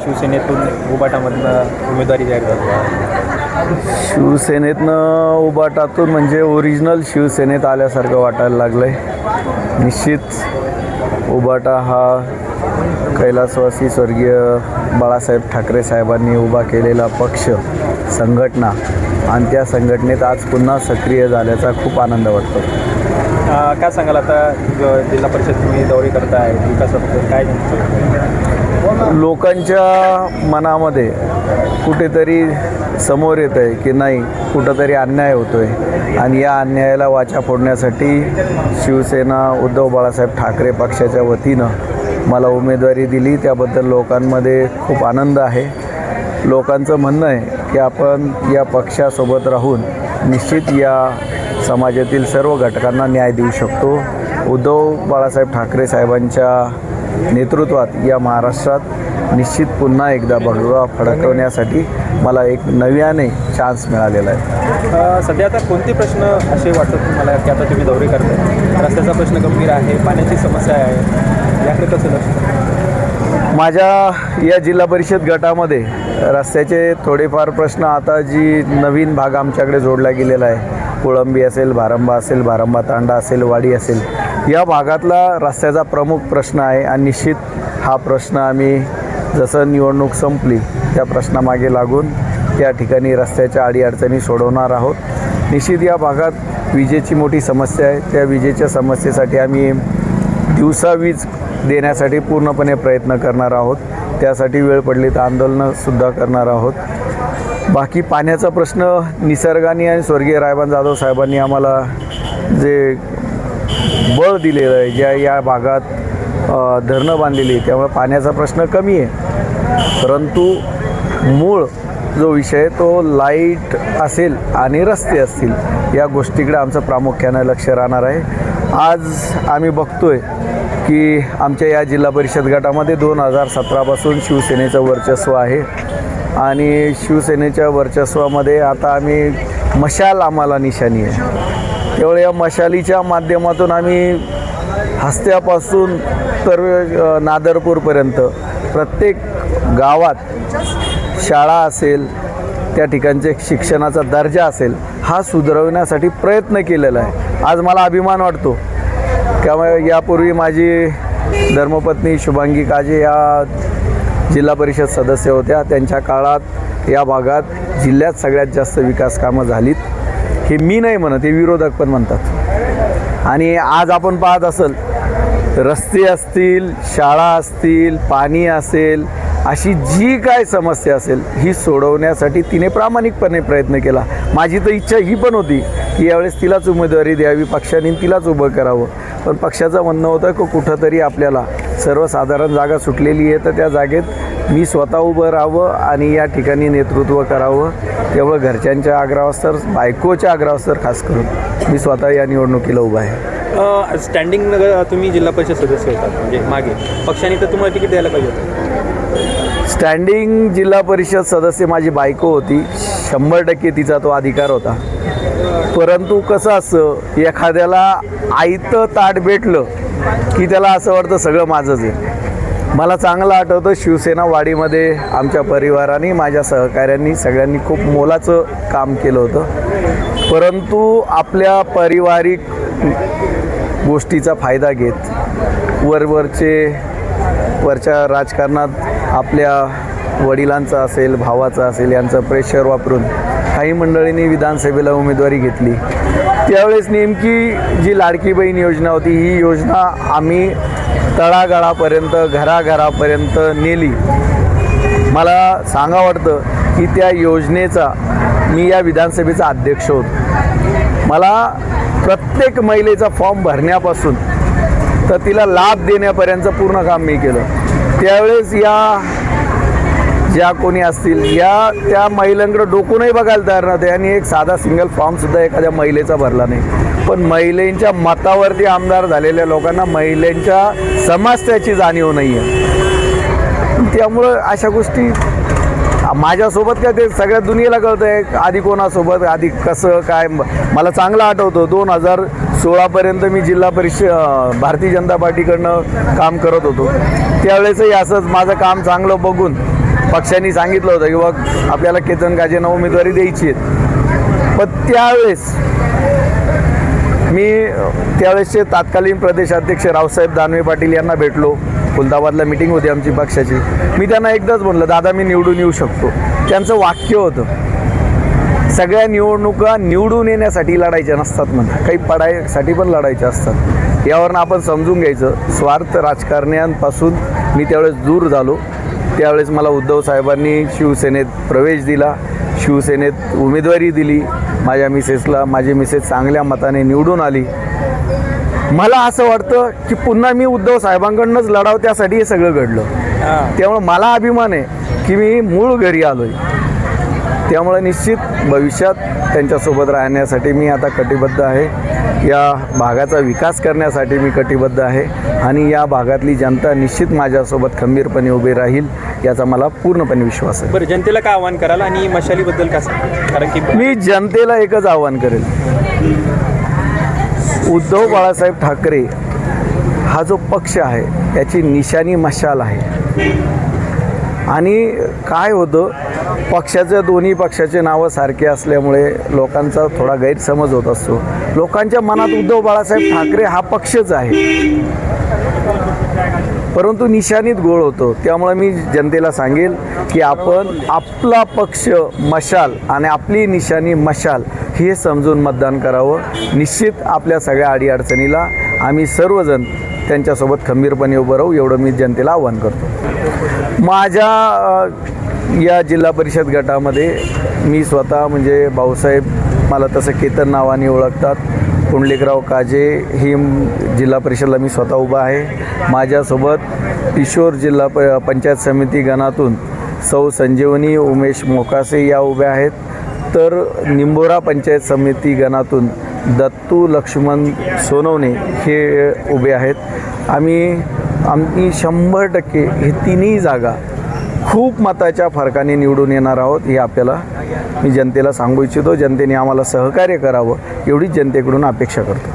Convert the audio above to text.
शिवसेनेतून उबाटामधनं उमेदवारी जाहीर झाली. शिवसेनेतनं उबाटातून म्हणजे ओरिजिनल शिवसेनेत आल्यासारखं वाटायला लागलं आहे. निश्चित उबाटा हा कैलासवासी स्वर्गीय बाळासाहेब ठाकरे साहेबांनी उभा केलेला पक्ष, संघटना, आणि त्या संघटनेत आज पुन्हा सक्रिय झाल्याचा खूप आनंद वाटतो. काय सांगाल आता जिल्हा परिषद तुम्ही दौरे करताय, विकासाबद्दल काय लोकांच्या मनामध्ये कुठेतरी समोर येत आहे की नाही, कुठंतरी अन्याय होतो आहे, आणि या अन्यायाला वाचा फोडण्यासाठी शिवसेना उद्धव बाळासाहेब ठाकरे पक्षाच्या वतीनं मला उमेदवारी दिली. त्याबद्दल लोकांमध्ये खूप आनंद आहे. लोकांचं म्हणणं आहे की आपण या पक्षासोबत राहून निश्चित या समाजातील सर्व घटकांना न्याय देऊ शकतो. उद्धव बाळासाहेब ठाकरे साहेबांच्या नेतृत्वात या महाराष्ट्रात निश्चित पुन्हा एकदा भगवा फडकवण्यासाठी मला एक नव्याने चान्स मिळालेला आहे. सध्या आता कोणते प्रश्न असे वाटतात तुम्हाला की आता तुम्ही दौरे करताय? रस्त्याचा प्रश्न गंभीर आहे, पाण्याची समस्या आहे, याकडे कसं लक्ष? माझ्या या जिल्हा परिषद गटामध्ये रस्त्याचे थोडेफार प्रश्न, आता जी नवीन भाग आमच्याकडे जोडला गेलेला आहे, कोळंबी असेल, भारंबा असेल, भारंबा तांडा असेल, वाडी असेल, या भागातला रस्त्याचा प्रमुख प्रश्न आहे. आणि निश्चित हा प्रश्न आम्ही जसं निवडणूक संपली त्या प्रश्नामागे लागून त्या ठिकाणी रस्त्याच्या अडीअडचणी सोडवणार आहोत. निश्चित या भागात विजेची मोठी समस्या आहे. त्या विजेच्या समस्येसाठी आम्ही दिवसा वीज देण्यासाठी पूर्णपणे प्रयत्न करणार आहोत. त्यासाठी वेळ पडली तर आंदोलनंसुद्धा करणार आहोत. बाकी पाण्याचा प्रश्न निसर्गाने आणि स्वर्गीय रायबान जाधव साहेबांनी आम्हाला जे बळ दिलेलं आहे, ज्या या भागात धरणं बांधलेली, त्यामुळे पाण्याचा प्रश्न कमी आहे. परंतु मूळ जो विषय तो लाईट असेल आणि रस्ते असतील, या गोष्टीकडे आमचं प्रामुख्यानं लक्ष राहणार आहे. आज आम्ही बघतोय की आमच्या या जिल्हा परिषद गटामध्ये 2017पासून शिवसेनेचं वर्चस्व आहे, आणि शिवसेनेच्या वर्चस्वामध्ये आता आम्ही मशाल आम्हाला निशाणी आहे. त्यामुळे या मशालीच्या माध्यमातून आम्ही हस्त्यापासून तर नादरपूरपर्यंत प्रत्येक गावात शाळा असेल, त्या ठिकाणचे शिक्षणाचा दर्जा असेल, हा सुधारवण्यासाठी प्रयत्न केलेला आहे. आज मला अभिमान वाटतो. त्यामुळे यापूर्वी माझी धर्मपत्नी शुभांगी काजे या जिल्हा परिषद सदस्य होत्या. त्यांच्या काळात या भागात जिल्ह्यात सगळ्यात जास्त विकास कामं झालीत. हे मी नाही म्हणत, हे विरोधक पण म्हणतात. आणि आज आपण पाहत असेल, रस्ते असतील, शाळा असतील, पाणी असेल, अशी जी काय समस्या असेल ही सोडवण्यासाठी तिने प्रामाणिकपणे प्रयत्न केला. माझी तर इच्छा ही पण होती की यावेळेस तिलाच उमेदवारी द्यावी, पक्षाने तिलाच उभं करावं. पण पक्षाचं म्हणणं होतं की कुठंतरी आपल्याला सर्वसाधारण जागा सुटलेली आहे, तर त्या जागेत मी स्वतः उभं राहावं आणि या ठिकाणी नेतृत्व करावं. त्यामुळं घरच्यांच्या आग्रहास्तर, बायकोच्या आग्रहास्तर खास करून मी स्वतः या निवडणुकीला उभा आहे. स्टँडिंग तुम्ही जिल्हा परिषद सदस्य होतात, म्हणजे मागे पक्षाने तर तुम्हाला तिकीट द्यायला पाहिजे होतं. स्टँडिंग जिल्हा परिषद सदस्य माझी बायको होती, 100% तिचा तो अधिकार होता. परंतु कसं असं, एखाद्याला आयतं ताट भेटलं की त्याला असं वाटतं सगळं माझंच आहे. मला चांगलं आठवतं, शिवसेना वाडीमध्ये आमच्या परिवाराने, माझ्या सहकाऱ्यांनी, सगळ्यांनी खूप मोलाचं काम केलं होतं. परंतु आपल्या पारिवारिक गोष्टीचा फायदा घेत वरच्या राजकारणात आपल्या वडिलांचा असेल, भावाचा असेल, यांचं प्रेशर वापरून काही मंडळींनी विधानसभेला उमेदवारी घेतली. त्यावेळेस नेमकी जी लाडकी बहीण योजना होती, ही योजना आम्ही तळागाळापर्यंत, घराघरापर्यंत नेली. मला सांगा वाटतं की त्या योजनेचा मी या विधानसभेचा अध्यक्ष होतो. मला प्रत्येक महिलेचा फॉर्म भरण्यापासून तर तिला लाभ देण्यापर्यंतचं पूर्ण काम मी केलं. त्यावेळेस या ज्या कोणी असतील, त्या महिलांकडे डोकूनही बघायला तयार नव्हते, आणि एक साधा सिंगल फॉर्मसुद्धा एखाद्या महिलेचा भरला नाही. पण महिलांच्या मतावरती आमदार झालेल्या लोकांना महिलांच्या समस्याची जाणीव नाही आहे. त्यामुळं अशा गोष्टी माझ्यासोबत काय ते सगळ्या दुनियेला कळतं आहे. आधी कोणासोबत, आधी कसं काय. मला चांगलं आठवतं 2016पर्यंत मी जिल्हा परिषद भारतीय जनता पार्टीकडनं काम करत होतो. त्यावेळेसही असंच माझं काम चांगलं बघून पक्षांनी सांगितलं होतं की बघ आपल्याला केतन गाजेंना उमेदवारी द्यायची आहे. पण त्यावेळेस मी त्यावेळेसचे तत्कालीन प्रदेशाध्यक्ष रावसाहेब दानवे पाटील यांना भेटलो. खुलताबादला मिटिंग होती आमची पक्षाची. मी त्यांना एकदाच म्हणलं, दादा मी निवडून येऊ शकतो. त्यांचं वाक्य होतं, सगळ्या निवडणुका निवडून येण्यासाठी लढायच्या नसतात म्हणतात, काही पडायसाठी पण लढायच्या असतात. यावरून आपण समजून घ्यायचं स्वार्थ राजकारण्यांपासून मी त्यावेळेस दूर झालो. त्यावेळेस मला उद्धव साहेबांनी शिवसेनेत प्रवेश दिला, शिवसेनेत उमेदवारी दिली माझ्या मिसेसला. माझी मिसेस चांगल्या मताने निवडून आली. मला असं वाटतं की पुन्हा मी उद्धव साहेबांकडूनच लढावं, त्यासाठी हे सगळं घडलं. त्यामुळं मला अभिमान आहे की मी मूळ घरी आलो आहे. त्यामुळे निश्चित भविष्यात त्यांच्यासोबत राहण्यासाठी मी आता कटिबद्ध आहे. या भागाचा विकास करण्यासाठी मी कटिबद्ध आहे आणि या भागातली जनता निश्चित माझ्यासोबत खंबीरपणे उभी राहील याचा मला पूर्णपणे विश्वास आहे. बरं, जनतेला काय आव्हान कराल आणि मशालीबद्दल काय सांगाल? कारण की मी जनतेला एकच आव्हान करेल, उद्धव बाळासाहेब ठाकरे हा जो पक्ष आहे याची निशाणी मशाल आहे. आणि काय होतं, पक्षाच्या दोन्ही पक्षाचे नावं सारखे असल्यामुळे लोकांचा थोडा गैरसमज होत असतो. लोकांच्या मनात उद्धव बाळासाहेब ठाकरे हा पक्षच आहे, परंतु निशाणीत गोळ होतो. त्यामुळे मी जनतेला सांगेल की आपण आपला पक्ष मशाल आणि आपली निशाणी मशाल हे समजून मतदान करावं. निश्चित आपल्या सगळ्या अडीअडचणीला आम्ही सर्वजण त्यांच्यासोबत खंबीरपणे उभं राहू, एवढं मी जनतेला आव्हान करतो. माझ्या या जिल्हा परिषद गटामध्ये मी स्वतः म्हणजे भाऊसाहेब मला तसं केतन नावाने ओळखतात, पुंडलिकराव काजे ही जिल्हा परिषदला मी स्वतः उभा आहे. माझ्यासोबत किशोर जिल्हा पंचायत समिती गणातून सौ संजीवनी उमेश मोकासे या उभ्या आहेत. तर निंबोरा पंचायत समिती गणातून दत्तू लक्ष्मण सोनवणे हे उभे आहेत. आम्ही 100% हे तिन्ही जागा खूप मताच्या फरकाने निवडून येणार आहोत. हे आपल्याला मी जनतेला सांगू इच्छितो. जनतेने आम्हाला सहकार्य करावं एवढीच जनतेकडून अपेक्षा करतो.